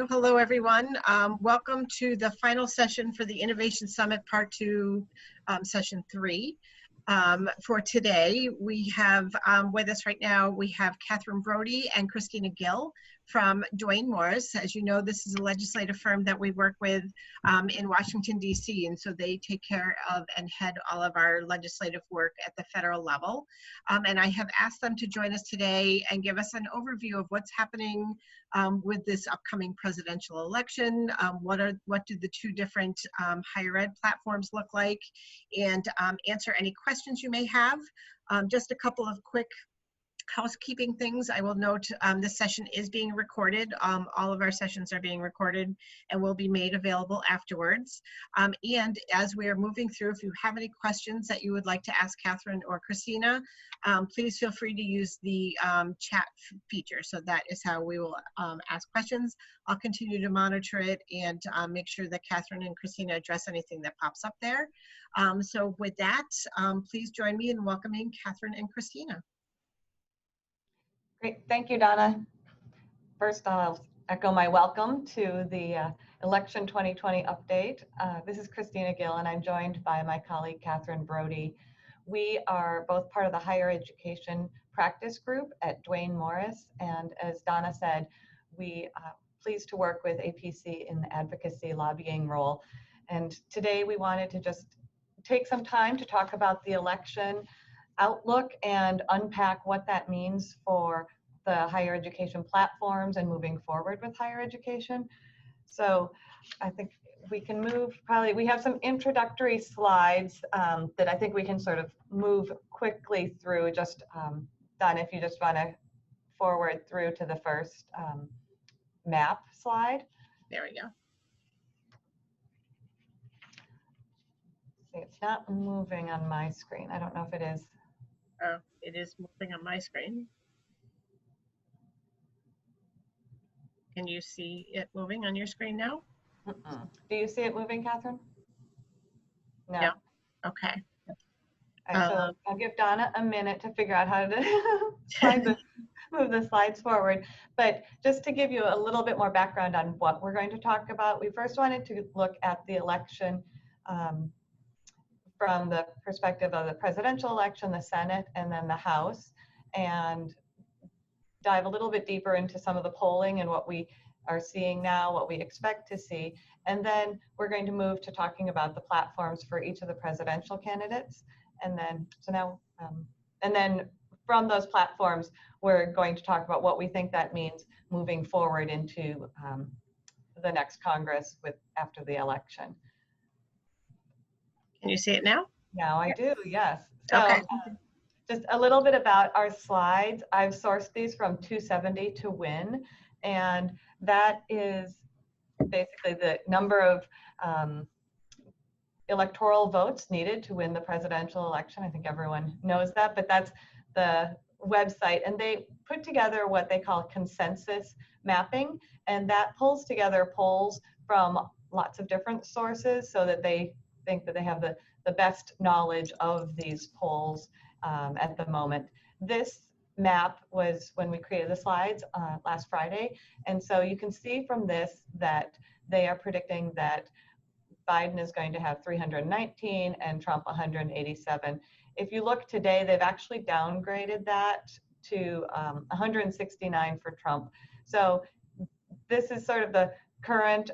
Hello, everyone. Welcome to the final session for the Innovation Summit Part 2, Session 3. For today, we have with us right now, we have Katherine Brodie and Kristina Gill from Duane. As you know, this is a legislative firm that we work with in Washington, D.C., and so they take care of and head all of our legislative work at the federal level. And I have asked them to join us today and give us an overview of what's happening with this upcoming presidential election. What do the two different higher ed platforms look like, and answer any questions you may have. Just a couple of quick housekeeping things. I will note this session is being recorded. All of our sessions are being recorded and will be made available afterwards. And as we are moving through, if you have any questions that you would like to ask Katherine or Kristina, please feel free to use the chat feature. So that is how we will ask questions. I'll continue to monitor it and make sure that Katherine and Kristina address anything that pops up there. So with that, please join me in welcoming Katherine and Kristina. Great, thank you, Donna. First, I'll echo my welcome to the Election 2020 update. This is Kristina Gill, and I'm joined by my colleague, Katherine Brodie. We are both part of the higher education practice group at Duane, and as Donna said, we are pleased to work with APC in the advocacy lobbying role. And today we wanted to just take some time to talk about the election outlook and unpack what that means for the higher education platforms and moving forward with higher education. So I think we can move, we have some introductory slides that I think we can sort of move quickly through. Just Donna, if you just want to forward through to the first map slide. There we go. See, it's not moving on my screen. I don't know if it is. Oh, it is moving on my screen. Can you see it moving on your screen now? Do you see it moving, Katherine? No. No. Okay. So I'll give Donna a minute to figure out how to move the slides forward. But just to give you a little bit more background on what we're going to talk about, we first wanted to look at the election from the perspective of the presidential election, the Senate, and then the House, and dive a little bit deeper into some of the polling and what we are seeing now, what we expect to see. And then we're going to move to talking about the platforms for each of the presidential candidates. And then, and then from those platforms, we're going to talk about what we think that means moving forward into the next Congress after the election. Can you see it now? Now I do, yes. So, okay. Just a little bit about our slides. I've sourced these from 270 to win, and that is basically the number of electoral votes needed to win the presidential election. I think everyone knows that, but that's the website, and they put together what they call consensus mapping, and that pulls together polls from lots of different sources so that they think that they have the best knowledge of these polls at the moment. This map was when we created the slides last Friday, and so you can see from this that they are predicting that Biden is going to have 319 and Trump 187. If you look today, they've actually downgraded that to 169 for Trump. So this is sort of the current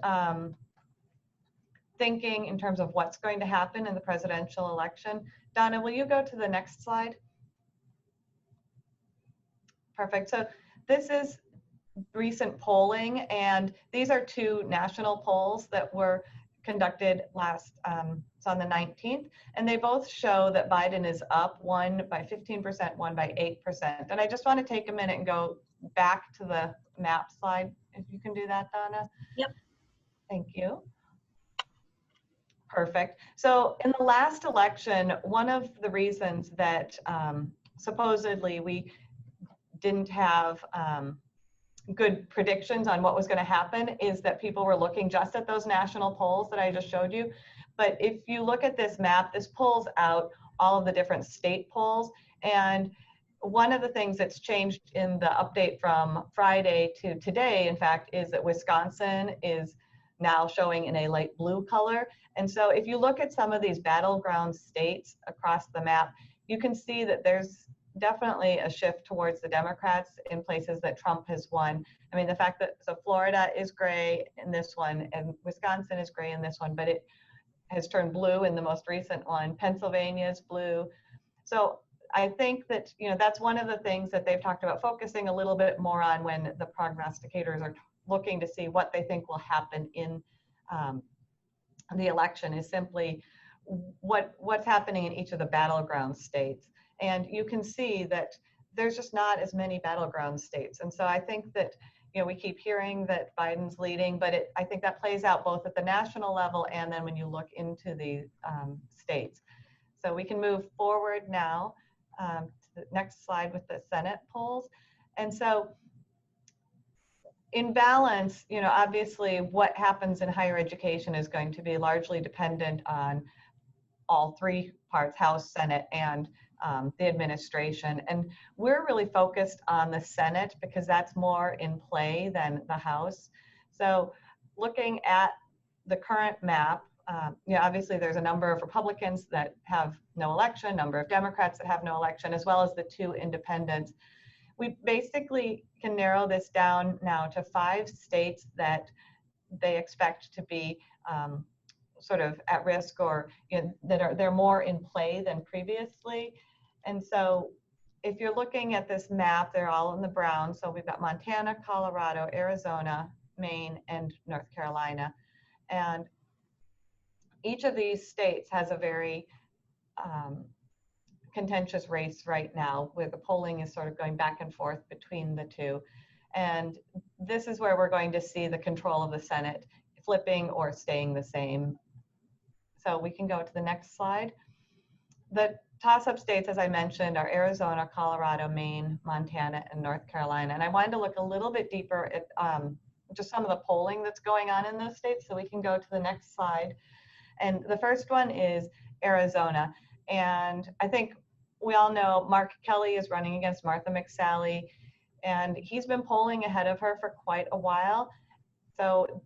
thinking in terms of what's going to happen in the presidential election. Donna, will you go to the next slide? Perfect. So this is recent polling, and these are two national polls that were conducted last, it's on the 19th, and they both show that Biden is up, one by 15%, one by 8%. And I just want to take a minute and go back to the map slide, if you can do that, Donna. Yep. Thank you. Perfect. So in the last election, one of the reasons that supposedly we didn't have good predictions on what was going to happen is that people were looking just at those national polls that I just showed you. But if you look at this map, this pulls out all of the different state polls. And one of the things that's changed in the update from Friday to today, in fact, is that Wisconsin is now showing in a light blue color. And so if you look at some of these battleground states across the map, you can see that there's definitely a shift towards the Democrats in places that Trump has won. I mean, the fact that, so Florida is gray in this one, and Wisconsin is gray in this one, but it has turned blue in the most recent one. Pennsylvania is blue. So I think that, you know, that's one of the things that they've talked about focusing a little bit more on when the prognosticators are looking to see what they think will happen in the election, is simply what's happening in each of the battleground states. And you can see that there's just not as many battleground states. And so I think that, you know, we keep hearing that Biden's leading, but I think that plays out both at the national level and then when you look into the states. So we can move forward now to the next slide with the Senate polls. And so in balance, you know, obviously what happens in higher education is going to be largely dependent on all three parts, House, Senate, and the administration. And we're really focused on the Senate because that's more in play than the House. So looking at the current map, you know, obviously there's a number of Republicans that have no election, number of Democrats that have no election, as well as the 2 independents. We basically can narrow this down now to 5 states that they expect to be sort of at risk, or, you know, they're more in play than previously. And so if you're looking at this map, they're all in the brown. So we've got Montana, Colorado, Arizona, Maine, and North Carolina. And each of these states has a very contentious race right now, where the polling is sort of going back and forth between the 2. And this is where we're going to see the control of the Senate flipping or staying the same. So we can go to the next slide. The toss-up states, as I mentioned, are Arizona, Colorado, Maine, Montana, and North Carolina. And I wanted to look a little bit deeper at just some of the polling that's going on in those states. So we can go to the next slide. And the first one is Arizona. And I think we all know Mark Kelly is running against Martha McSally, and he's been polling ahead of her for quite a while. So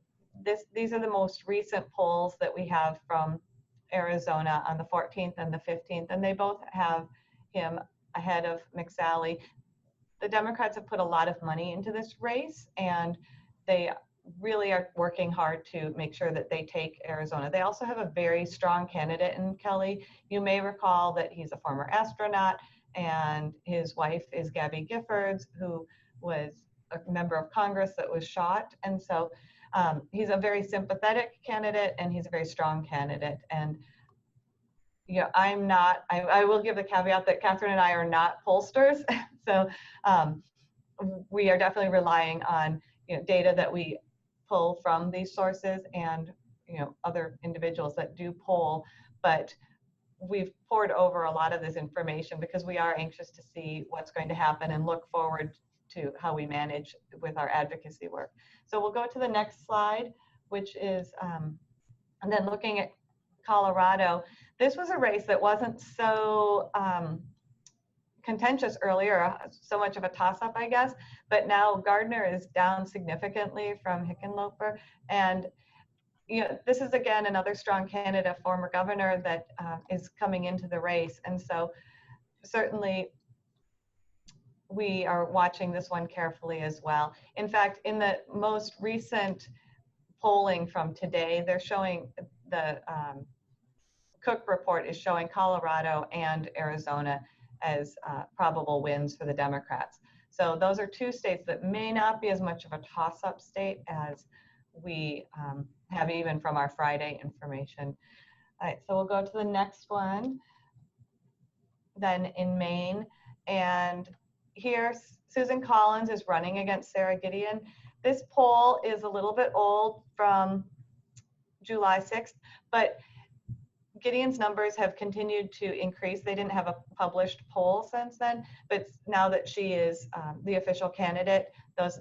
these are the most recent polls that we have from Arizona on the 14th and the 15th, and they both have him ahead of McSally. The Democrats have put a lot of money into this race, and they really are working hard to make sure that they take Arizona. They also have a very strong candidate in Kelly. You may recall that he's a former astronaut, and his wife is Gabby Giffords, who was a member of Congress that was shot. And so he's a very sympathetic candidate, and he's a very strong candidate. And you know, I will give the caveat that Katherine and I are not pollsters. So we are definitely relying on, you know, data that we pull from these sources and, you know, other individuals that do poll. But we've poured over a lot of this information because we are anxious to see what's going to happen and look forward to how we manage with our advocacy work. So we'll go to the next slide, which is, and then looking at Colorado. This was a race that wasn't so contentious earlier, so much of a toss-up, I guess, but now Gardner is down significantly from Hickenlooper. And you know, this is again another strong candidate, former governor, that is coming into the race. And so certainly we are watching this one carefully as well. In fact, in the most recent polling from today, they're showing the Cook report is showing Colorado and Arizona as probable wins for the Democrats. So those are 2 states that may not be as much of a toss-up state as we have even from our Friday information. All right, so we'll go to the next one. Then in Maine, and here Susan Collins is running against Sarah Gideon. This poll is a little bit old, from July 6th, but Gideon's numbers have continued to increase. They didn't have a published poll since then, but now that she is the official candidate,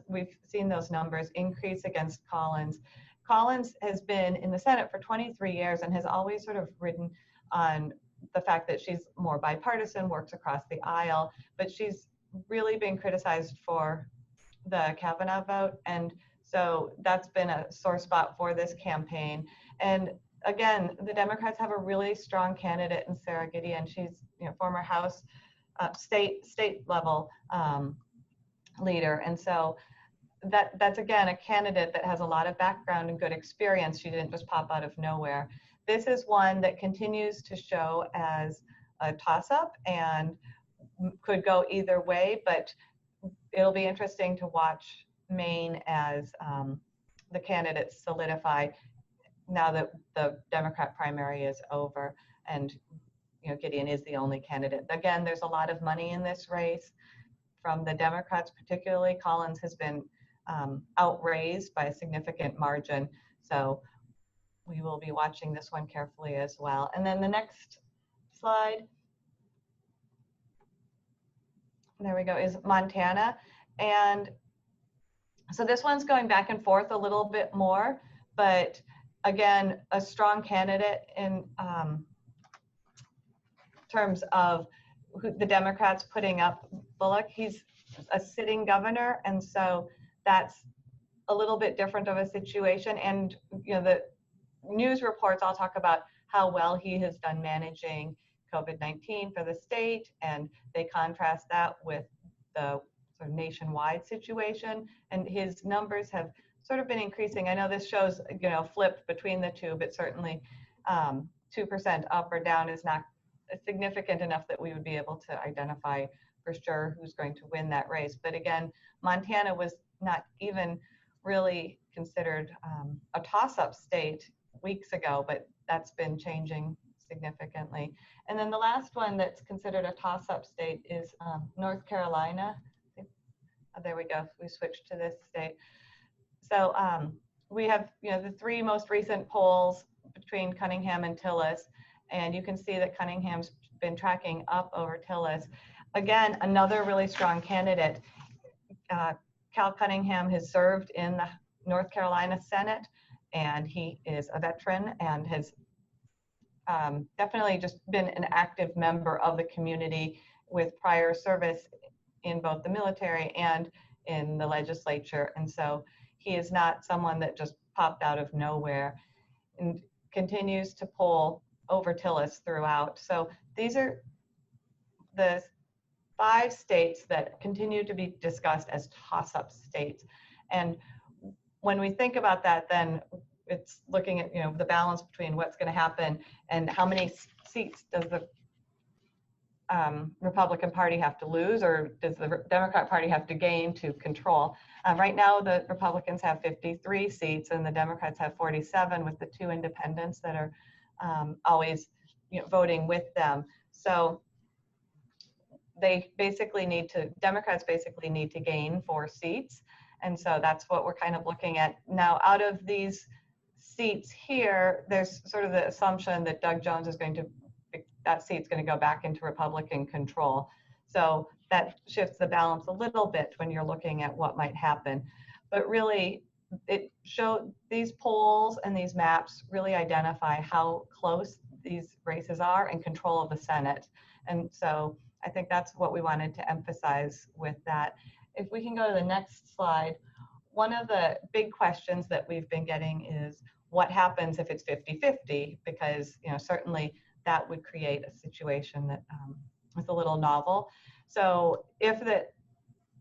we've seen those numbers increase against Collins. Collins has been in the Senate for 23 years and has always sort of ridden on the fact that she's more bipartisan, works across the aisle, but she's really been criticized for the Kavanaugh vote. And so that's been a sore spot for this campaign. And again, the Democrats have a really strong candidate in Sarah Gideon. She's, former House state level leader. And so that's again a candidate that has a lot of background and good experience. She didn't just pop out of nowhere. This is one that continues to show as a toss-up and could go either way, but it'll be interesting to watch Maine as the candidates solidify now that the Democrat primary is over, and Gideon is the only candidate. Again, there's a lot of money in this race from the Democrats, particularly. Collins has been outraised by a significant margin, so we will be watching this one carefully as well. And then the next slide, there we go, is Montana. And so this one's going back and forth a little bit more, but again, a strong candidate in terms of the Democrats putting up Bullock. He's a sitting governor, and so that's a little bit different of a situation. And the news reports all talk about how well he has done managing COVID-19 for the state, and they contrast that with the sort of nationwide situation, and his numbers have sort of been increasing. I know this shows flipped between the two, but certainly 2% up or down is not significant enough that we would be able to identify for sure who's going to win that race. But again, Montana was not even really considered a toss-up state weeks ago, but that's been changing significantly. And then the last one that's considered a toss-up state is North Carolina. Oh, there we go, we switched to this state. So we have the three most recent polls between Cunningham and Tillis, and you can see that Cunningham's been tracking up over Tillis. Again, another really strong candidate. Cal Cunningham has served in the North Carolina Senate, and he is a veteran and has definitely just been an active member of the community with prior service in both the military and in the legislature. And so he is not someone that just popped out of nowhere, and continues to poll over Tillis throughout. So these are the 5 states that continue to be discussed as toss-up states. And when we think about that, then it's looking at the balance between what's going to happen and how many seats does the Republican Party have to lose, or does the Democrat Party have to gain to control? Right now, the Republicans have 53 seats and the Democrats have 47, with the 2 independents that are always voting with them. So they basically Democrats basically need to gain 4 seats. And so that's what we're kind of looking at. Now, out of these seats here, there's sort of the assumption that Doug Jones is that seat's going to go back into Republican control. So that shifts the balance a little bit when you're looking at what might happen. But really, these polls and these maps really identify how close these races are and control of the Senate. And so I think that's what we wanted to emphasize with that. If we can go to the next slide, one of the big questions that we've been getting is what happens if it's 50-50, because certainly that would create a situation that is a little novel. So if the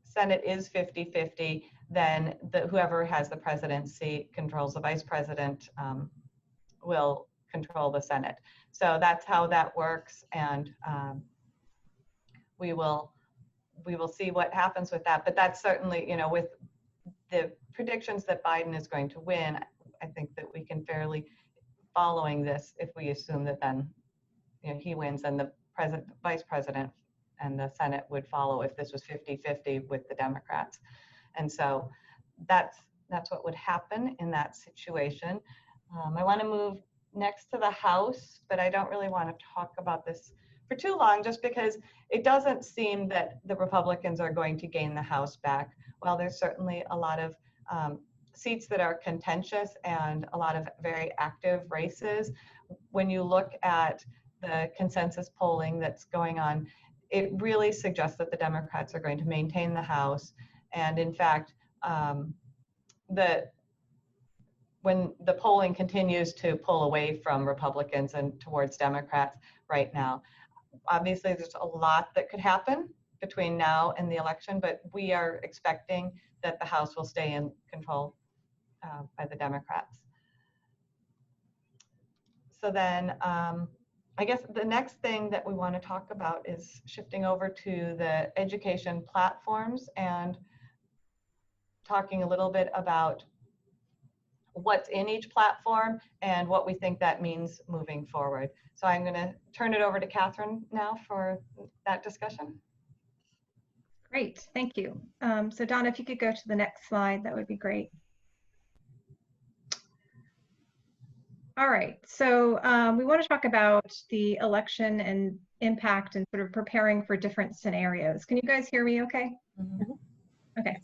Senate is 50-50, then whoever has the presidency controls the vice president will control the Senate. So that's how that works, and we will see what happens with that. But that's certainly, with the predictions that Biden is going to win, I think that we can fairly, following this, if we assume that then he wins, and the vice president and the Senate would follow if this was 50-50 with the Democrats. And so that's what would happen in that situation. I want to move next to the House, but I don't really want to talk about this for too long, just because it doesn't seem that the Republicans are going to gain the House back. While there's certainly a lot of seats that are contentious and a lot of very active races, when you look at the consensus polling that's going on, it really suggests that the Democrats are going to maintain the House. And in fact, when the polling continues to pull away from Republicans and towards Democrats right now, obviously there's a lot that could happen between now and the election, but we are expecting that the House will stay in control by the Democrats. So then I guess the next thing that we want to talk about is shifting over to the education platforms and talking a little bit about what's in each platform and what we think that means moving forward. So I'm going to turn it over to Katherine now for that discussion. Great, thank you. So Donna, if you could go to the next slide, that would be great. All right, so we want to talk about the election and impact and sort of preparing for different scenarios. Can you guys hear me okay? Mm-hmm. Okay.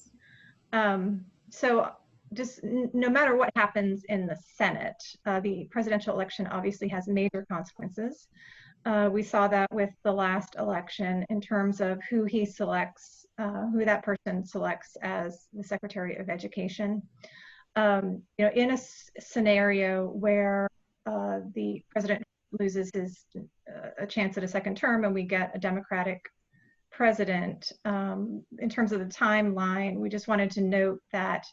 So just no matter what happens in the Senate, the presidential election obviously has major consequences. We saw that with the last election in terms of who he selects, who that person selects as the Secretary of Education. You know, in a scenario where the president loses a chance at a second term and we get a Democratic president, in terms of the timeline, we just wanted to note that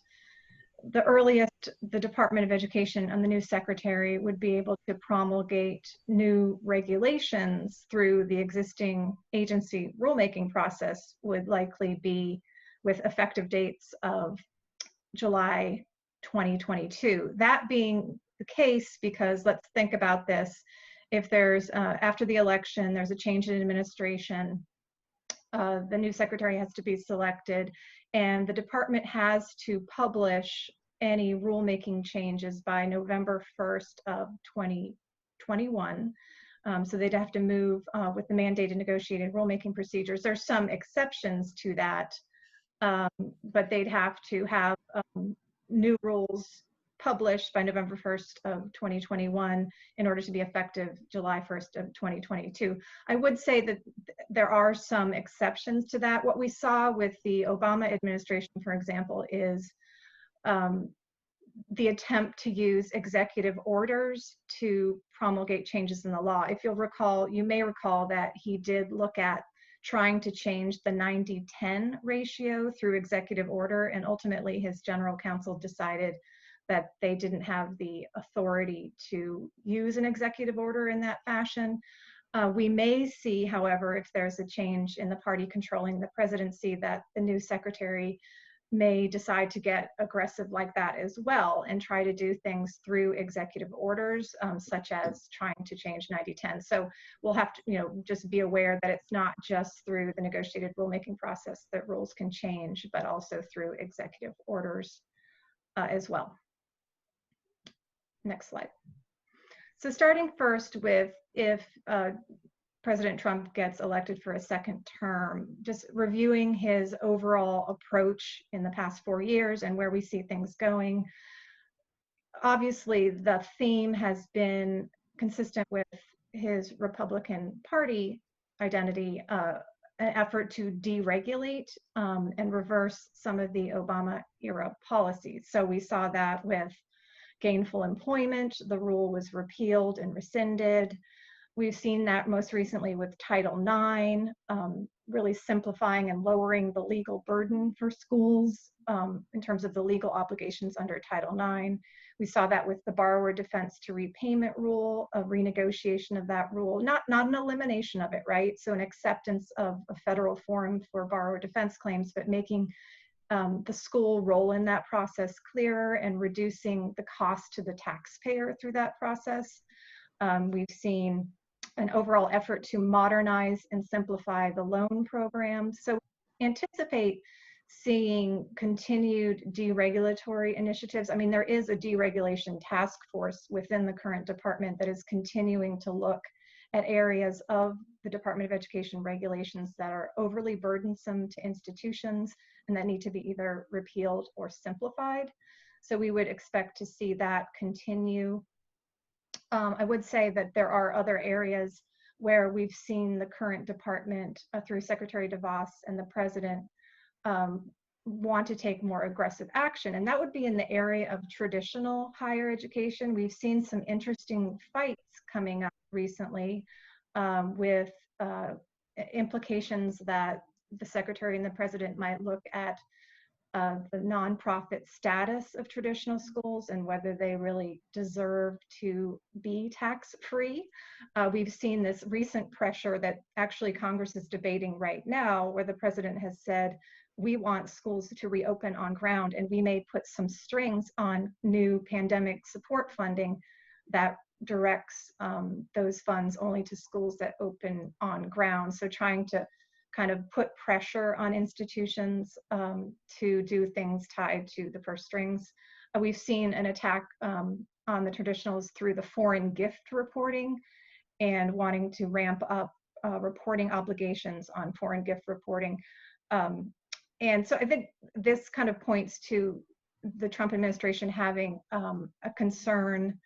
the earliest the Department of Education and the new secretary would be able to promulgate new regulations through the existing agency rulemaking process would likely be with effective dates of July 2022. That being the case, because let's think about this, if there's, after the election, there's a change in administration, the new secretary has to be selected, and the department has to publish any rulemaking changes by November 1st of 2021. So they'd have to move with the mandated negotiated rulemaking procedures. There's some exceptions to that, but they'd have to have new rules published by November 1st of 2021 in order to be effective July 1st of 2022. I would say that there are some exceptions to that. What we saw with the Obama administration, for example, is the attempt to use executive orders to promulgate changes in the law. If you'll recall, you may recall that he did look at trying to change the 90-10 ratio through executive order, and ultimately his general counsel decided that they didn't have the authority to use an executive order in that fashion. We may see, however, if there's a change in the party controlling the presidency, that the new secretary may decide to get aggressive like that as well and try to do things through executive orders, such as trying to change 90-10. So we'll have to, just be aware that it's not just through the negotiated rulemaking process that rules can change, but also through executive orders as well. Next slide. So starting first with if President Trump gets elected for a second term, just reviewing his overall approach in the past 4 years and where we see things going. Obviously, the theme has been consistent with his Republican Party identity, an effort to deregulate and reverse some of the Obama era policies. So we saw that with gainful employment. The rule was repealed and rescinded. We've seen that most recently with Title IX, really simplifying and lowering the legal burden for schools in terms of the legal obligations under Title IX. We saw that with the borrower defense to repayment rule, a renegotiation of that rule, not an elimination of it, right? So an acceptance of a federal forum for borrower defense claims, but making the school role in that process clearer and reducing the cost to the taxpayer through that process. We've seen an overall effort to modernize and simplify the loan program. So anticipate seeing continued deregulatory initiatives. I mean, there is a deregulation task force within the current department that is continuing to look at areas of the Department of Education regulations that are overly burdensome to institutions and that need to be either repealed or simplified. So we would expect to see that continue. I would say that there are other areas where we've seen the current department through Secretary DeVos and the president want to take more aggressive action. And that would be in the area of traditional higher education. We've seen some interesting fights coming up recently with implications that the secretary and the president might look at the nonprofit status of traditional schools and whether they really deserve to be tax-free. We've seen this recent pressure that actually Congress is debating right now, where the president has said, we want schools to reopen on ground, and we may put some strings on new pandemic support funding that directs those funds only to schools that open on ground. So trying to kind of put pressure on institutions to do things tied to the purse strings. We've seen an attack on the traditionals through the foreign gift reporting and wanting to ramp up reporting obligations on foreign gift reporting. And so I think this kind of points to the Trump administration having a concern,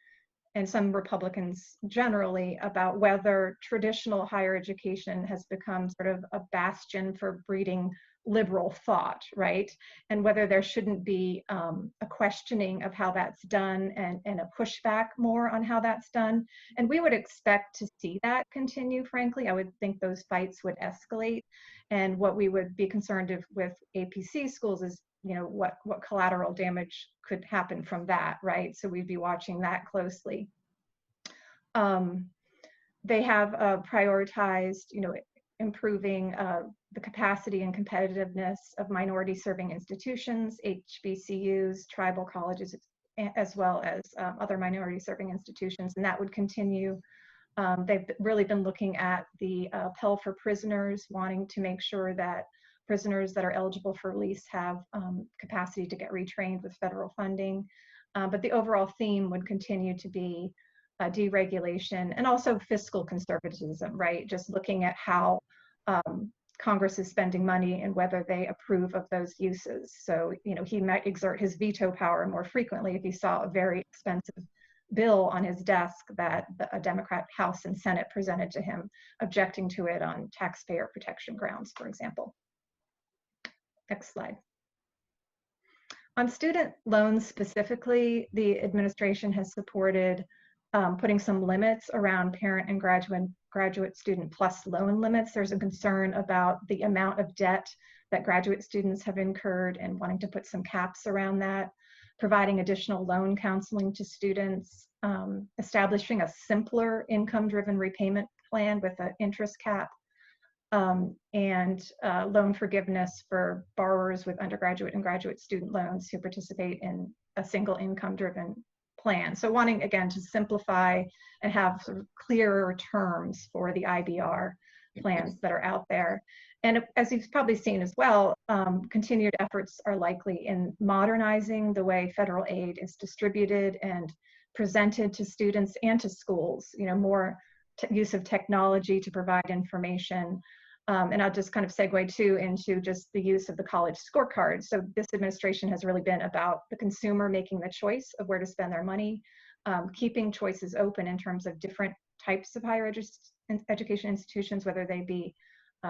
and some Republicans generally, about whether traditional higher education has become sort of a bastion for breeding liberal thought, right? And whether there shouldn't be a questioning of how that's done and a pushback more on how that's done. And we would expect to see that continue, frankly. I would think those fights would escalate. And what we would be concerned with APC schools is, you know, what collateral damage could happen from that, right? So we'd be watching that closely. They have prioritized, you know, improving the capacity and competitiveness of minority serving institutions, HBCUs, tribal colleges, as well as other minority serving institutions, and that would continue. They've really been looking at the Pell for prisoners, wanting to make sure that prisoners that are eligible for release have capacity to get retrained with federal funding. But the overall theme would continue to be deregulation and also fiscal conservatism, right? Just looking at how Congress is spending money and whether they approve of those uses. So, you know, he might exert his veto power more frequently if he saw a very expensive bill on his desk that a Democrat House and Senate presented to him, objecting to it on taxpayer protection grounds, for example. Next slide. On student loans specifically, the administration has supported putting some limits around parent and graduate student plus loan limits. There's a concern about the amount of debt that graduate students have incurred and wanting to put some caps around that, providing additional loan counseling to students, establishing a simpler income-driven repayment plan with an interest cap, and loan forgiveness for borrowers with undergraduate and graduate student loans who participate in a single income-driven plan. So wanting, again, to simplify and have sort of clearer terms for the IBR plans that are out there. And as you've probably seen as well, continued efforts are likely in modernizing the way federal aid is distributed and presented to students and to schools, you know, more use of technology to provide information. And I'll just kind of segue too into just the use of the college scorecard. So this administration has really been about the consumer making the choice of where to spend their money, keeping choices open in terms of different types of higher education institutions, whether they be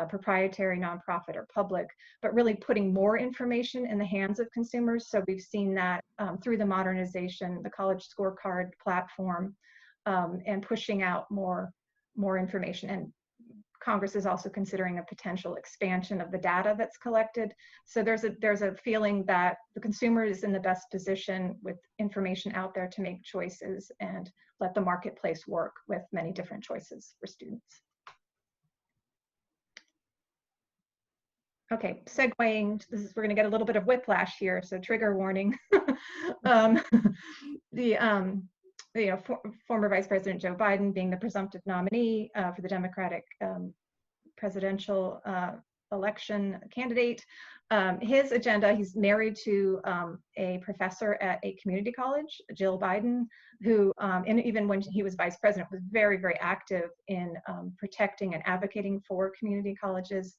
proprietary, nonprofit, or public, but really putting more information in the hands of consumers. So we've seen that through the modernization, the college scorecard platform, and pushing out more information. And Congress is also considering a potential expansion of the data that's collected. So there's a feeling that the consumer is in the best position with information out there to make choices and let the marketplace work with many different choices for students. Okay, segueing, we're gonna get a little bit of whiplash here, so trigger warning. Former Vice President Joe Biden being the presumptive nominee for the Democratic presidential election candidate. His agenda, he's married to a professor at a community college, Gill Biden, who, and even when he was vice president, was very, very active in protecting and advocating for community colleges.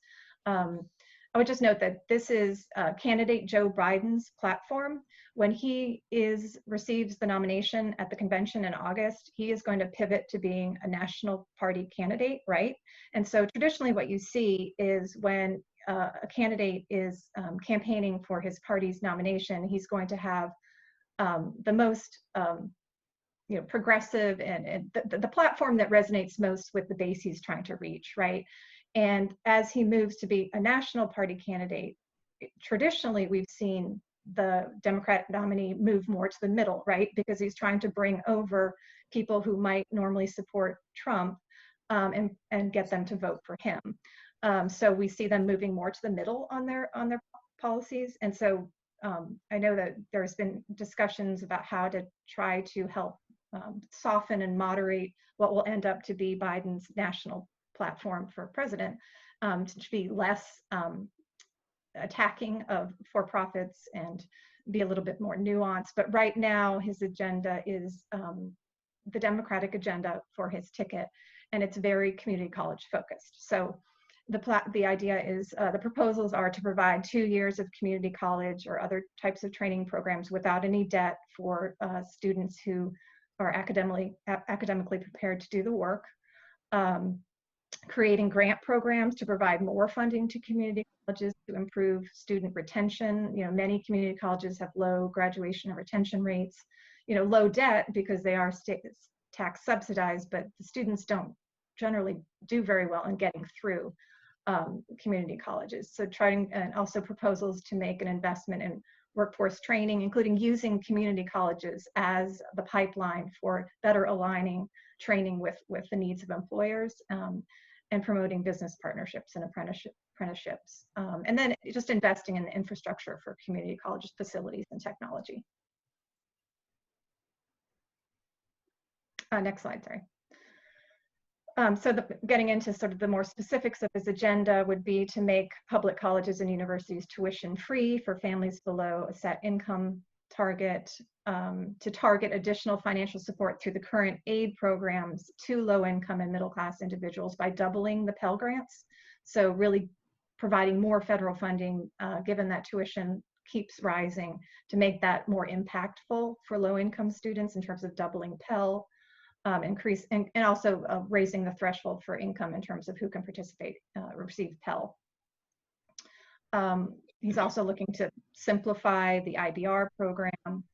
I would just note that this is candidate Joe Biden's platform. When he receives the nomination at the convention in August, he is going to pivot to being a national party candidate, right? And so traditionally what you see is when a candidate is campaigning for his party's nomination, he's going to have the most progressive and the platform that resonates most with the base he's trying to reach, right? And as he moves to be a national party candidate, traditionally we've seen the Democratic nominee move more to the middle, right? Because he's trying to bring over people who might normally support Trump and get them to vote for him. So we see them moving more to the middle on their policies. And so I know that there's been discussions about how to try to help soften and moderate what will end up to be Biden's national platform for president, to be less attacking of for-profits and be a little bit more nuanced. But right now his agenda is the Democratic agenda for his ticket, and it's very community college focused. So the idea is the proposals are to provide 2 years of community college or other types of training programs without any debt for students who are academically prepared to do the work. Creating grant programs to provide more funding to community colleges to improve student retention. Many community colleges have low graduation and retention rates, low debt because they are state tax subsidized, but the students don't generally do very well in getting through community colleges. So and also proposals to make an investment in workforce training, including using community colleges as the pipeline for better aligning training with the needs of employers, and promoting business partnerships and apprenticeships. And then just investing in the infrastructure for community colleges, facilities, and technology. Next slide, sorry. So getting into sort of the more specifics of his agenda would be to make public colleges and universities tuition free for families below a set income target, to target additional financial support through the current aid programs to low income and middle class individuals by doubling the Pell Grants. So really providing more federal funding, given that tuition keeps rising, to make that more impactful for low income students in terms of doubling Pell. Increase and also raising the threshold for income in terms of who can participate, receive Pell. He's also looking to simplify the IBR program,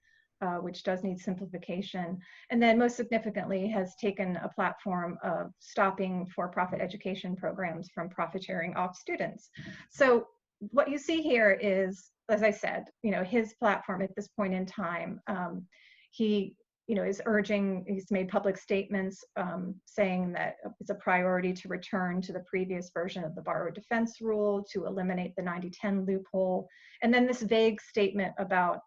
which does need simplification. And then most significantly has taken a platform of stopping for-profit education programs from profiteering off students. So what you see here is, as I said, his platform at this point in time, he is urging, he's made public statements saying that it's a priority to return to the previous version of the borrower defense rule, to eliminate the 90-10 loophole. And then this vague statement about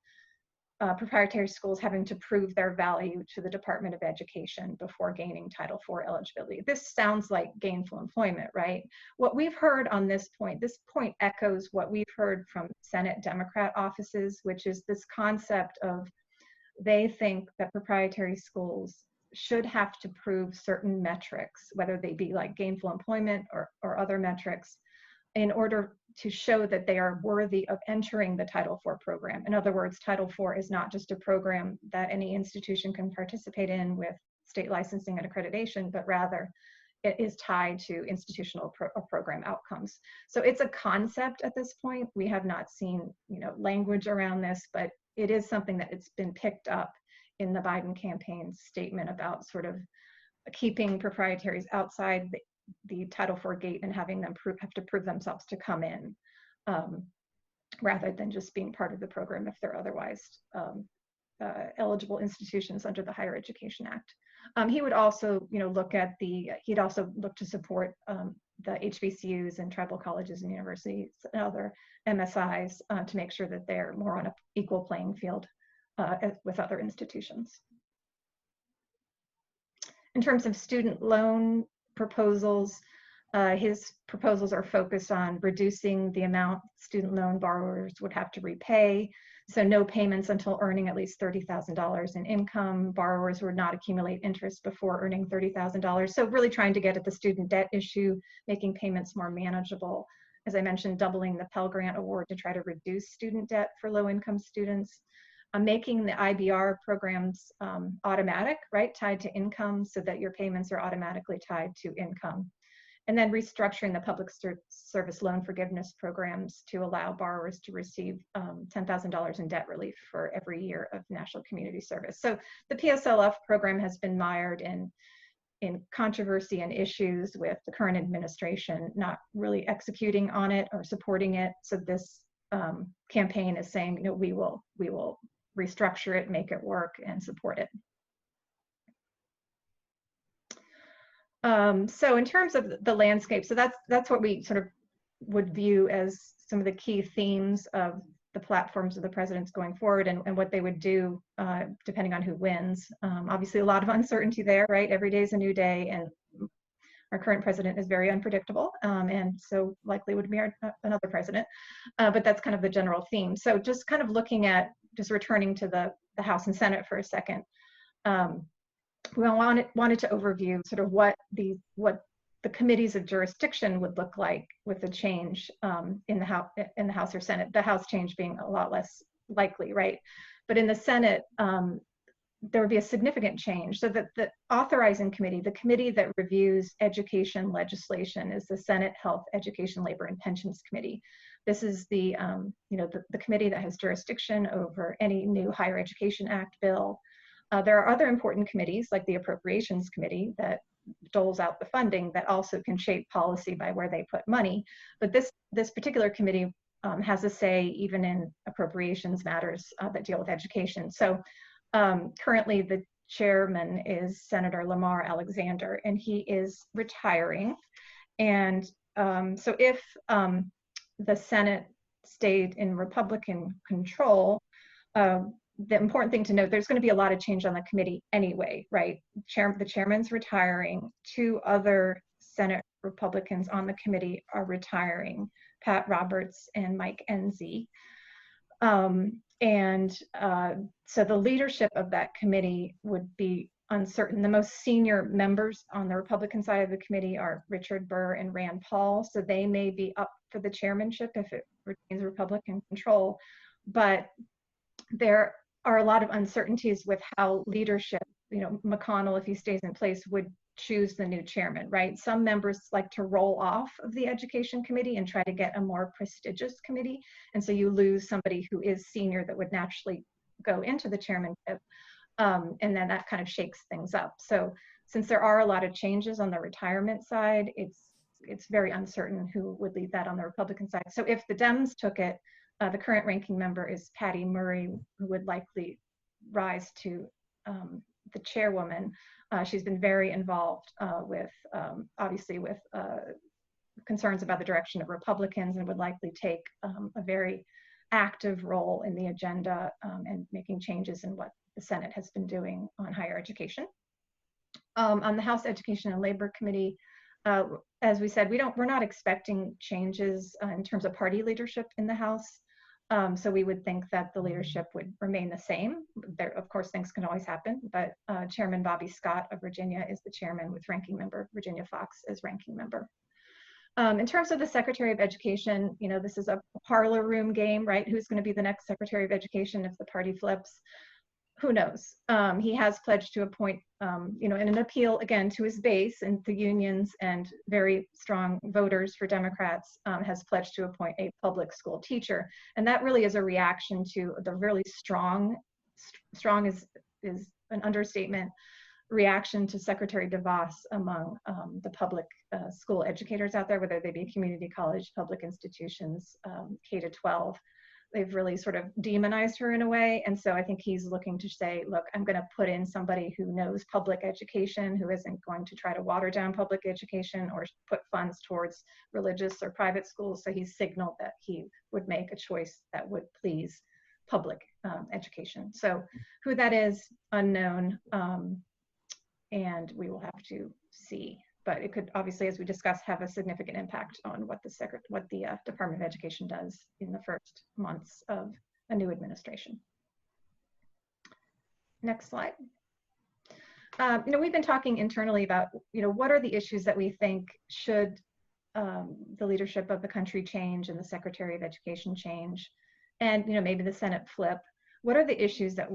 proprietary schools having to prove their value to the Department of Education before gaining Title IV eligibility. This sounds like gainful employment, right? What we've heard on this point echoes what we've heard from Senate Democrat offices, which is this concept of, they think that proprietary schools should have to prove certain metrics, whether they be like gainful employment or other metrics, in order to show that they are worthy of entering the Title IV program. In other words, Title IV is not just a program that any institution can participate in with state licensing and accreditation, but rather it is tied to institutional program outcomes. So it's a concept at this point. We have not seen language around this, but it is something that it's been picked up in the Biden campaign's statement about sort of keeping proprietaries outside the Title IV gate and having them have to prove themselves to come in, rather than just being part of the program if they're otherwise eligible institutions under the Higher Education Act. He would also, he'd also look to support the HBCUs and tribal colleges and universities and other MSIs to make sure that they're more on an equal playing field with other institutions. In terms of student loan proposals, his proposals are focused on reducing the amount student loan borrowers would have to repay. So no payments until earning at least $30,000 in income. Borrowers would not accumulate interest before earning $30,000. So really trying to get at the student debt issue, making payments more manageable, as I mentioned, doubling the Pell Grant award to try to reduce student debt for low-income students, making the IBR programs automatic, right, tied to income so that your payments are automatically tied to income. And then restructuring the public service loan forgiveness programs to allow borrowers to receive $10,000 in debt relief for every year of national community service. So the PSLF program has been mired in controversy and issues with the current administration not really executing on it or supporting it. So this campaign is saying, you know, we will restructure it, make it work, and support it. So in terms of the landscape, so that's what we sort of would view as some of the key themes of the platforms of the presidents going forward, and what they would do depending on who wins. Obviously a lot of uncertainty there, right? Every day is a new day, and our current president is very unpredictable, and so likely would be another president, but that's kind of the general theme. So just kind of looking at, just returning to the House and Senate for a second, we wanted to overview sort of what the committees of jurisdiction would look like with the change in the House or Senate. The House change being a lot less likely, right? But in the Senate, there would be a significant change. So that the authorizing committee, the committee that reviews education legislation, is the Senate Health, Education, Labor, and Pensions Committee. This is the the committee that has jurisdiction over any new Higher Education Act bill. There are other important committees like the Appropriations Committee that doles out the funding, that also can shape policy by where they put money. But this particular committee has a say even in appropriations matters that deal with education. So currently the chairman is Senator Lamar Alexander, and he is retiring. And so if the Senate stayed in Republican control, the important thing to note, there's going to be a lot of change on the committee anyway, right? The chairman's retiring. 2 other Senate Republicans on the committee are retiring, Pat Roberts and Mike Enzi. So the leadership of that committee would be uncertain. The most senior members on the Republican side of the committee are Richard Burr and Rand Paul, so they may be up for the chairmanship if it retains Republican control. But there are a lot of uncertainties with how leadership, McConnell, if he stays in place, would choose the new chairman, right? Some members like to roll off of the Education Committee and try to get a more prestigious committee. And so you lose somebody who is senior that would naturally go into the chairmanship. And then that kind of shakes things up. So since there are a lot of changes on the retirement side, it's very uncertain who would lead that on the Republican side. So if the Dems took it, the current ranking member is Patty Murray, who would likely rise to the chairwoman. She's been very involved with, obviously, with concerns about the direction of Republicans, and would likely take a very active role in the agenda and making changes in what the Senate has been doing on higher education. On the House Education and Labor Committee, as we said, we're not expecting changes in terms of party leadership in the House. So we would think that the leadership would remain the same. There, of course, things can always happen, but Chairman Bobby Scott of Virginia is the chairman, with ranking member Virginia Fox as ranking member. In terms of the Secretary of Education, this is a parlor room game, right? Who's going to be the next Secretary of Education if the party flips? Who knows? He has pledged to appoint, in an appeal again to his base and the unions and very strong voters for Democrats, has pledged to appoint a public school teacher. And that really is a reaction to the really strong is an understatement, reaction to Secretary DeVos among the public school educators out there, whether they be community college, public institutions, K-12. They've really sort of demonized her in a way. And so I think he's looking to say, look, I'm going to put in somebody who knows public education, who isn't going to try to water down public education or put funds towards religious or private schools. So he's signaled that he would make a choice that would please public education. So who that is, unknown, and we will have to see. But it could obviously, as we discussed, have a significant impact on what the Department of Education does in the first months of a new administration. Next slide. We've been talking internally about, what are the issues that we think should the leadership of the country change and the Secretary of Education change, and maybe the Senate flip, what are the issues that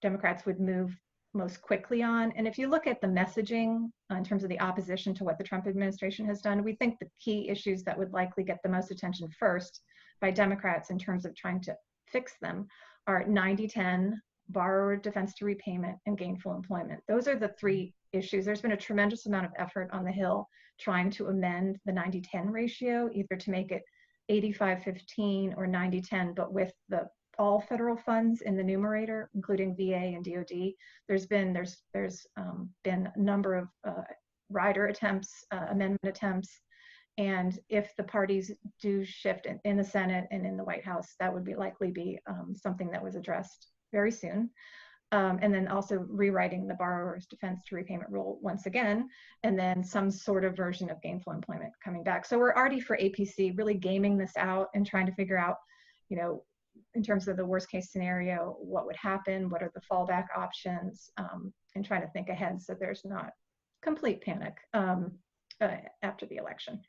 Democrats would move most quickly on? And if you look at the messaging in terms of the opposition to what the Trump administration has done, we think the key issues that would likely get the most attention first by Democrats in terms of trying to fix them are 90-10, borrower defense to repayment, and gainful employment. Those are the three issues. There's been a tremendous amount of effort on the Hill trying to amend the 90-10 ratio, either to make it 85-15 or 90-10, but with all federal funds in the numerator, including VA and DoD. There's been a number of rider attempts, amendment attempts, and if the parties do shift in the Senate and in the White House, that would likely be something that was addressed very soon. And then also rewriting the borrower's defense to repayment rule once again, and then some sort of version of gainful employment coming back. So we're already for APC really gaming this out and trying to figure out, in terms of the worst case scenario, what would happen, what are the fallback options, and trying to think ahead so there's not complete panic after the election.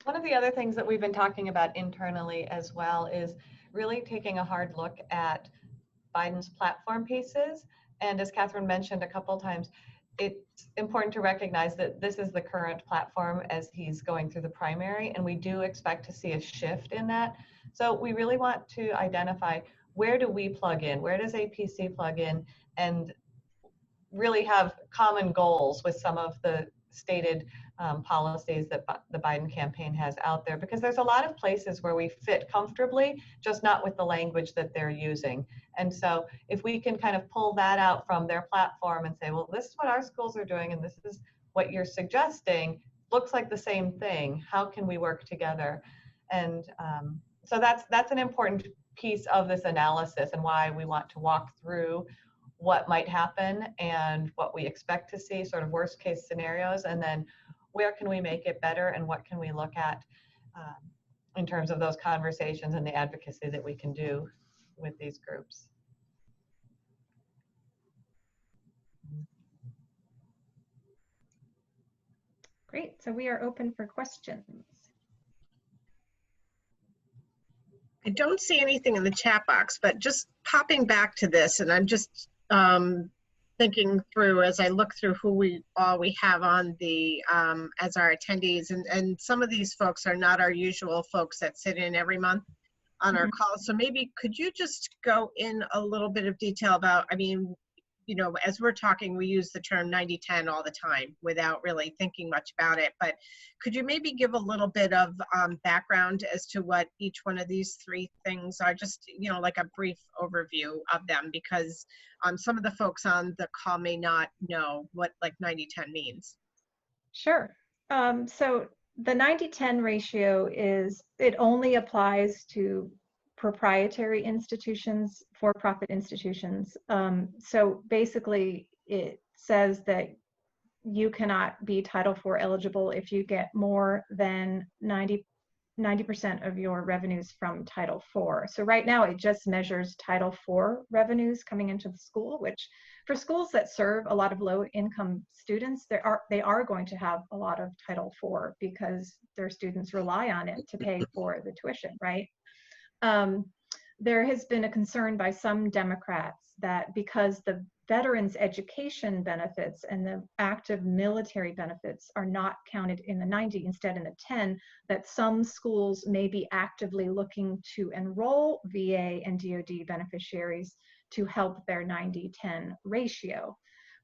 One of the other things that we've been talking about internally as well is really taking a hard look at Biden's platform pieces. And as Katherine mentioned a couple of times, it's important to recognize that this is the current platform as he's going through the primary, and we do expect to see a shift in that. So we really want to identify, where do we plug in? Where does APC plug in? And really have common goals with some of the stated policies that the Biden campaign has out there, because there's a lot of places where we fit comfortably, just not with the language that they're using. And so if we can kind of pull that out from their platform and say, well, this is what our schools are doing, and this is what you're suggesting, looks like the same thing. How can we work together? And so that's an important piece of this analysis, and why we want to walk through what might happen and what we expect to see, sort of worst case scenarios, and then where can we make it better, and what can we look at in terms of those conversations and the advocacy that we can do with these groups. Great, so we are open for questions. I don't see anything in the chat box, but just popping back to this, and I'm just thinking through as I look through who we have on the as our attendees, and some of these folks are not our usual folks that sit in every month on our calls. So maybe could you just go in a little bit of detail about, I mean, as we're talking, we use the term 90-10 all the time without really thinking much about it, but could you maybe give a little bit of background as to what each one of these three things are, just, like a brief overview of them, because some of the folks on the call may not know what like 90-10 means. Sure. So the 90-10 ratio it only applies to proprietary institutions, for-profit institutions. So basically it says that you cannot be Title IV eligible if you get more than 90% of your revenues from Title IV. So right now it just measures Title IV revenues coming into the school, which for schools that serve a lot of low-income students, they are going to have a lot of Title IV because their students rely on it to pay for the tuition, right? There has been a concern by some Democrats that because the veterans education benefits and the active military benefits are not counted in the 90, instead in the 10, that some schools may be actively looking to enroll VA and DoD beneficiaries to help their 90-10 ratio.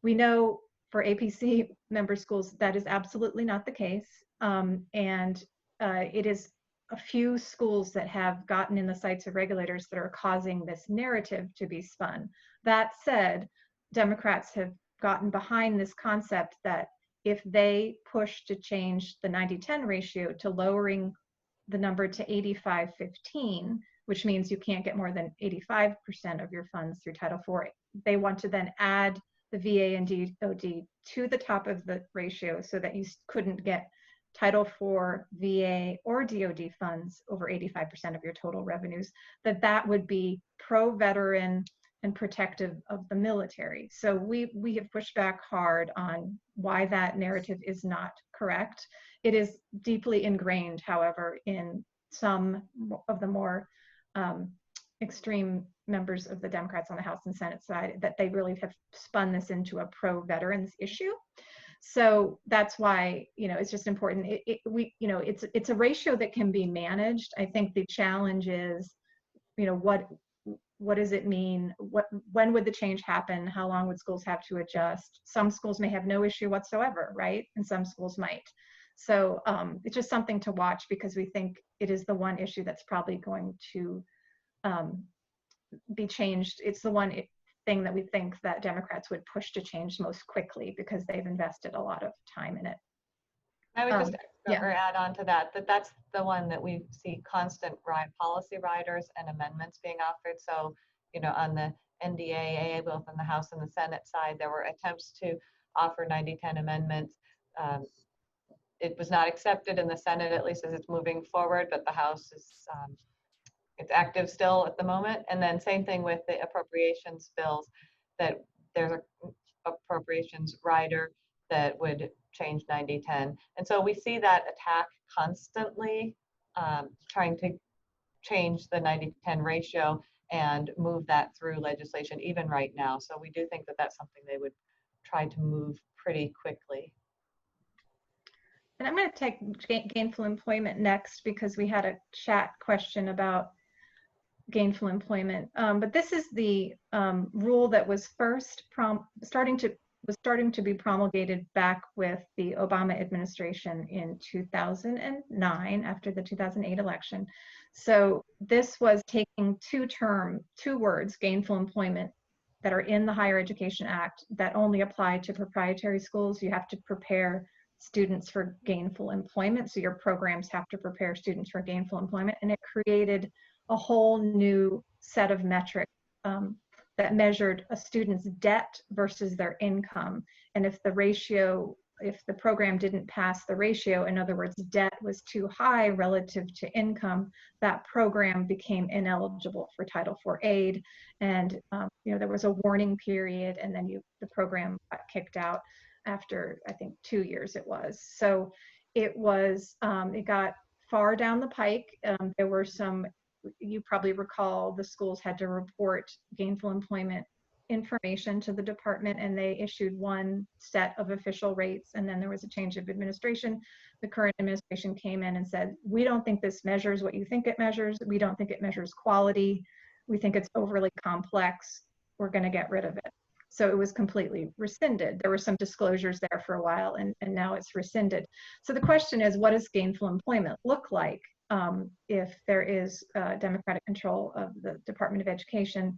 We know for APC member schools that is absolutely not the case, and it is a few schools that have gotten in the sights of regulators that are causing this narrative to be spun. That said, Democrats have gotten behind this concept that if they push to change the 90-10 ratio to lowering the number to 85-15, which means you can't get more than 85% of your funds through Title IV, they want to then add the VA and DoD to the top of the ratio so that you couldn't get Title IV, VA, or DoD funds over 85% of your total revenues, that would be pro-veteran and protective of the military. So we have pushed back hard on why that narrative is not correct. It is deeply ingrained, however, in some of the more extreme members of the Democrats on the House and Senate side, that they really have spun this into a pro-veterans issue. So that's why, it's just important. It's a ratio that can be managed. I think the challenge is, what does it mean? When would the change happen? How long would schools have to adjust? Some schools may have no issue whatsoever, right? And some schools might. So it's just something to watch, because we think it is the one issue that's probably going to be changed. It's the one thing that we think that Democrats would push to change most quickly, because they've invested a lot of time in it. I would just add on to that, that's the one that we see constant policy riders and amendments being offered. So, on the NDAA, both on the House and the Senate side, there were attempts to offer 90-10 amendments. It was not accepted in the Senate, at least as it's moving forward, but the House is it's active still at the moment. And then same thing with the appropriations bills, that there's an appropriations rider that would change 90-10. And so we see that attack constantly, trying to change the 90-10 ratio and move that through legislation even right now. So we do think that that's something they would try to move pretty quickly. And I'm going to take gainful employment next, because we had a chat question about gainful employment. But this is the rule that was first starting to be promulgated back with the Obama administration in 2009, after the 2008 election. So this was taking two words, gainful employment, that are in the Higher Education Act that only apply to proprietary schools. You have to prepare students for gainful employment. So your programs have to prepare students for gainful employment. And it created a whole new set of metrics that measured a student's debt versus their income. And if the program didn't pass the ratio, in other words, debt was too high relative to income, that program became ineligible for Title IV aid. And there was a warning period, and then the program got kicked out after, I think, 2 years it was. So it got far down the pike. There were some, you probably recall, the schools had to report gainful employment information to the department, and they issued one set of official rates, and then there was a change of administration. The current administration came in and said, we don't think this measures what you think it measures. We don't think it measures quality. We think it's overly complex. We're going to get rid of it. So it was completely rescinded. There were some disclosures there for a while, and now it's rescinded. So the question is, what does gainful employment look like if there is Democratic control of the Department of Education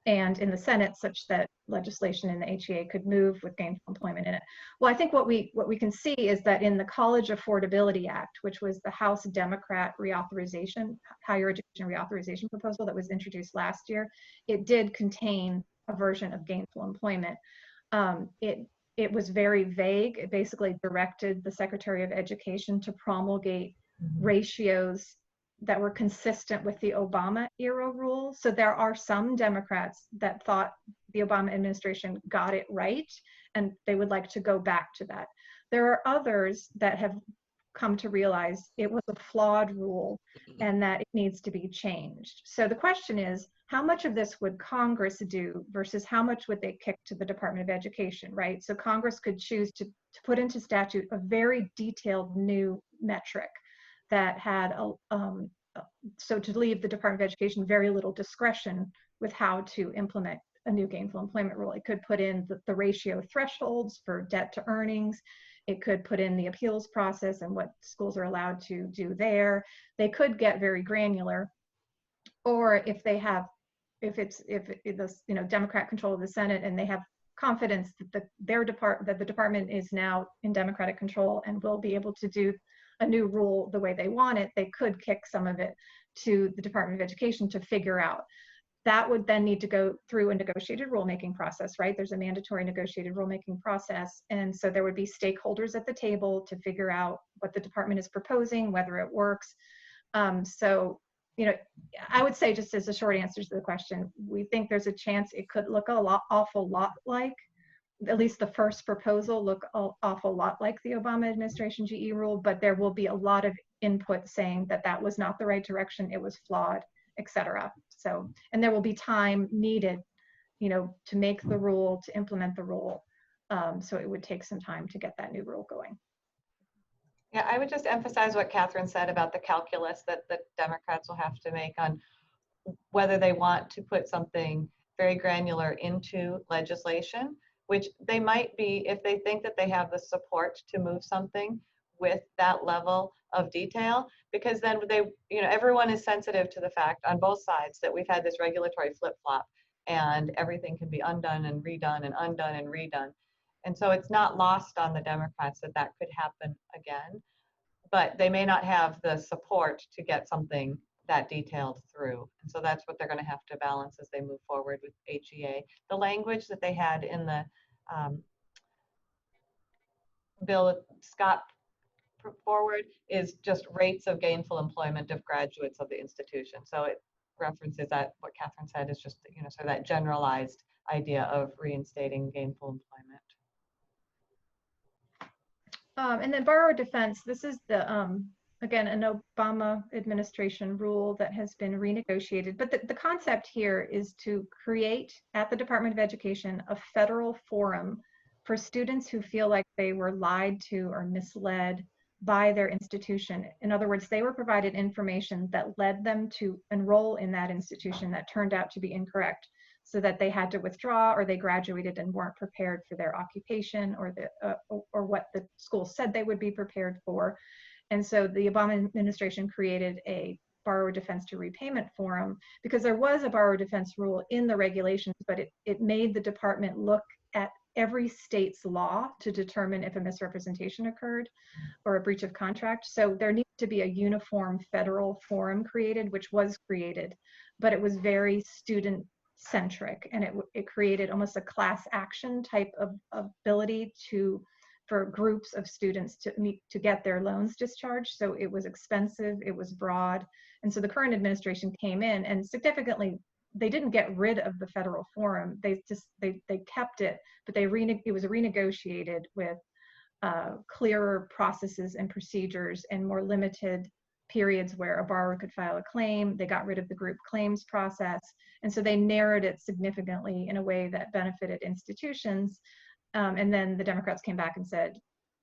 and in the Senate, such that legislation in the HEA could move with gainful employment in it? Well, I think what we can see is that in the College Affordability Act, which was the House Democrat reauthorization, higher education reauthorization proposal that was introduced last year, it did contain a version of gainful employment. It was very vague. It basically directed the Secretary of Education to promulgate ratios that were consistent with the Obama era rule. So there are some Democrats that thought the Obama administration got it right, and they would like to go back to that. There are others that have come to realize it was a flawed rule and that it needs to be changed. So the question is, how much of this would Congress do versus how much would they kick to the Department of Education, right? So Congress could choose to put into statute a very detailed new metric that had so to leave the Department of Education very little discretion with how to implement a new gainful employment rule. It could put in the ratio thresholds for debt to earnings. It could put in the appeals process and what schools are allowed to do there. They could get very granular, or if it's Democrat control of the Senate and they have confidence that the department is now in Democratic control and will be able to do a new rule the way they want it, they could kick some of it to the Department of Education to figure out. That would then need to go through a negotiated rulemaking process, right? There's a mandatory negotiated rulemaking process. And so there would be stakeholders at the table to figure out what the department is proposing, whether it works. So, I would say, just as a short answer to the question, we think there's a chance it could look awful lot like at least the first proposal, look an awful lot like the Obama administration GE rule, but there will be a lot of input saying that that was not the right direction, it was flawed, etc. So, and there will be time needed, you know, to make the rule, to implement the rule. So it would take some time to get that new rule going. Yeah, I would just emphasize what Katherine said about the calculus that the Democrats will have to make on whether they want to put something very granular into legislation, which they might be if they think that they have the support to move something with that level of detail, because then they, you know, everyone is sensitive to the fact on both sides that we've had this regulatory flip-flop and everything can be undone and redone and undone and redone. And so it's not lost on the Democrats that that could happen again, but they may not have the support to get something that detailed through. And so that's what they're going to have to balance as they move forward with HEA. The language that they had in the bill that Scott put forward is just rates of gainful employment of graduates of the institution. So it references that what Katherine said is just, you know, sort of that generalized idea of reinstating gainful employment. And then borrower defense, this is the, again, an Obama administration rule that has been renegotiated. But the concept here is to create at the Department of Education a federal forum for students who feel like they were lied to or misled by their institution. In other words, they were provided information that led them to enroll in that institution that turned out to be incorrect, so that they had to withdraw or they graduated and weren't prepared for their occupation or or what the school said they would be prepared for. And so the Obama administration created a borrower defense to repayment forum because there was a borrower defense rule in the regulations, but it made the department look at every state's law to determine if a misrepresentation occurred or a breach of contract. So there needed to be a uniform federal forum created, which was created, but it was very student centric, and it created almost a class action type of ability for groups of students to get their loans discharged. So it was expensive, it was broad, and so the current administration came in and significantly they didn't get rid of the federal forum. They kept it, but it was renegotiated with clearer processes and procedures and more limited periods where a borrower could file a claim. They got rid of the group claims process. And so they narrowed it significantly in a way that benefited institutions. And then the Democrats came back and said,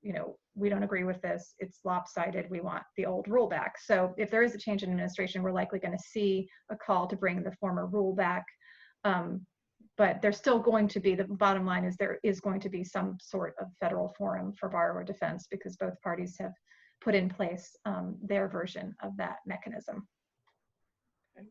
you know, we don't agree with this. It's lopsided. We want the old rule back. So if there is a change in administration, we're likely going to see a call to bring the former rule back. But there's still going to be, the bottom line is there is going to be some sort of federal forum for borrower defense because both parties have put in place their version of that mechanism. Okay.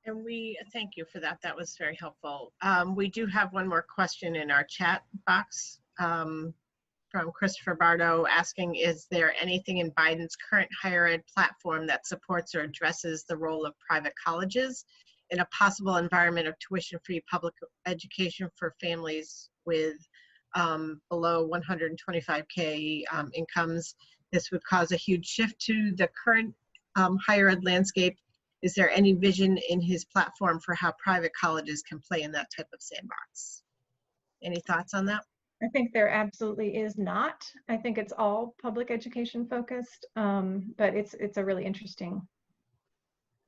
And we thank you for that. That was very helpful. We do have one more question in our chat box from Christopher Bardo asking, is there anything in Biden's current higher ed platform that supports or addresses the role of private colleges in a possible environment of tuition-free public education for families with below 125K incomes? This would cause a huge shift to the current higher ed landscape. Is there any vision in his platform for how private colleges can play in that type of sandbox? Any thoughts on that? I think there absolutely is not. I think it's all public education focused, but it's a really interesting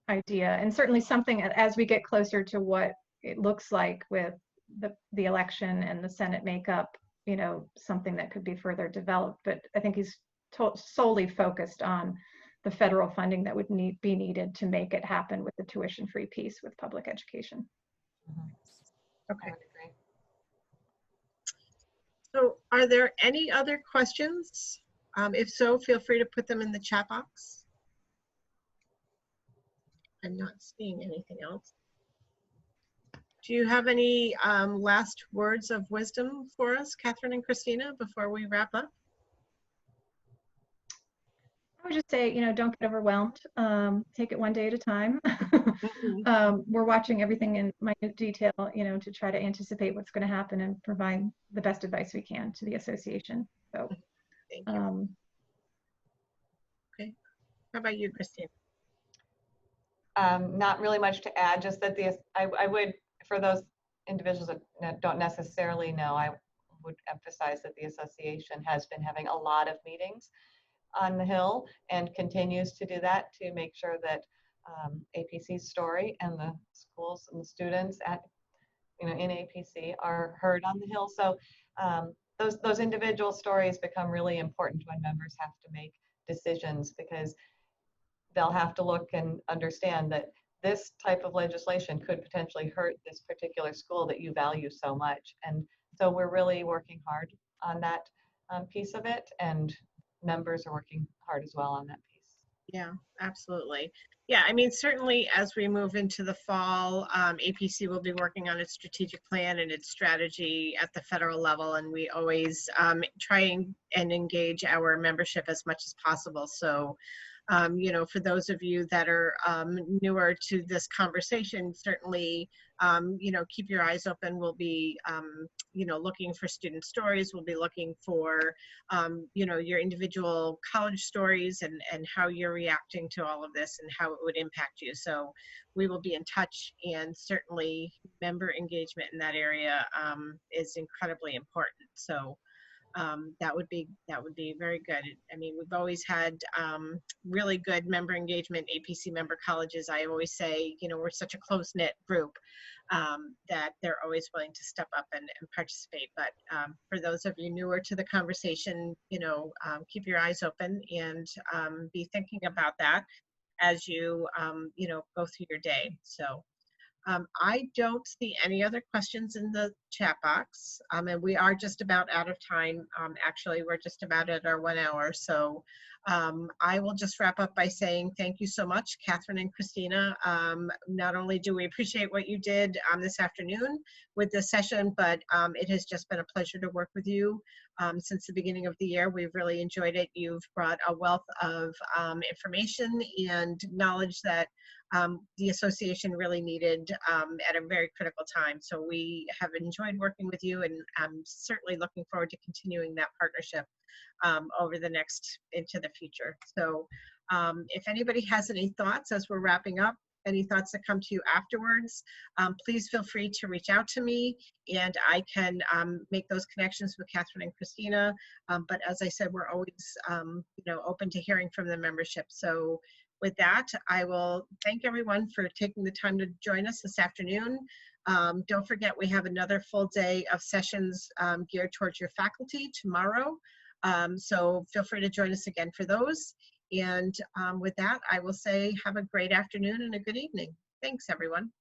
idea, and certainly something as we get closer to what it looks like with the election and the Senate makeup, you know, something that could be further developed. But I think he's solely focused on the federal funding that would be needed to make it happen with the tuition-free piece with public education. Okay. So are there any other questions? If so, feel free to put them in the chat box. I'm not seeing anything else. Do you have any last words of wisdom for us, Katherine and Kristina, before we wrap up? I would just say, you know, don't get overwhelmed. Take it one day at a time. We're watching everything in minute detail, you know, to try to anticipate what's going to happen and provide the best advice we can to the association. So, thank you. Okay. How about you, Kristina? Not really much to add, just that I would, for those individuals that don't necessarily know, I would emphasize that the association has been having a lot of meetings on the Hill and continues to do that to make sure that APC's story and the schools and the students at, in APC are heard on the Hill. So those individual stories become really important when members have to make decisions, because they'll have to look and understand that this type of legislation could potentially hurt this particular school that you value so much. And so we're really working hard on that piece of it, and members are working hard as well on that piece. Yeah, absolutely. Yeah, I mean, certainly as we move into the fall, APC will be working on its strategic plan and its strategy at the federal level, and we always try and engage our membership as much as possible. So, for those of you that are newer to this conversation, certainly, keep your eyes open. We'll be, looking for student stories. We'll be looking for, your individual college stories and how you're reacting to all of this and how it would impact you. So we will be in touch, and certainly member engagement in that area is incredibly important. So that would be very good. I mean, we've always had really good member engagement, APC member colleges. I always say, we're such a close-knit group that they're always willing to step up and participate. But for those of you newer to the conversation, keep your eyes open and be thinking about that as you, go through your day. So. I don't see any other questions in the chat box, and we are just about out of time. Actually, we're just about at our 1 hour, so I will just wrap up by saying thank you so much, Katherine and Kristina. Not only do we appreciate what you did this afternoon with this session, but it has just been a pleasure to work with you since the beginning of the year. We've really enjoyed it. You've brought a wealth of information and knowledge that the association really needed at a very critical time. So we have enjoyed working with you, and I'm certainly looking forward to continuing that partnership over the next, into the future. So if anybody has any thoughts as we're wrapping up, any thoughts that come to you afterwards, please feel free to reach out to me, and I can make those connections with Katherine and Kristina. But as I said, we're always open to hearing from the membership. So with that, I will thank everyone for taking the time to join us this afternoon. Don't forget, we have another full day of sessions geared towards your faculty tomorrow. So feel free to join us again for those. And with that, I will say have a great afternoon and a good evening. Thanks, everyone.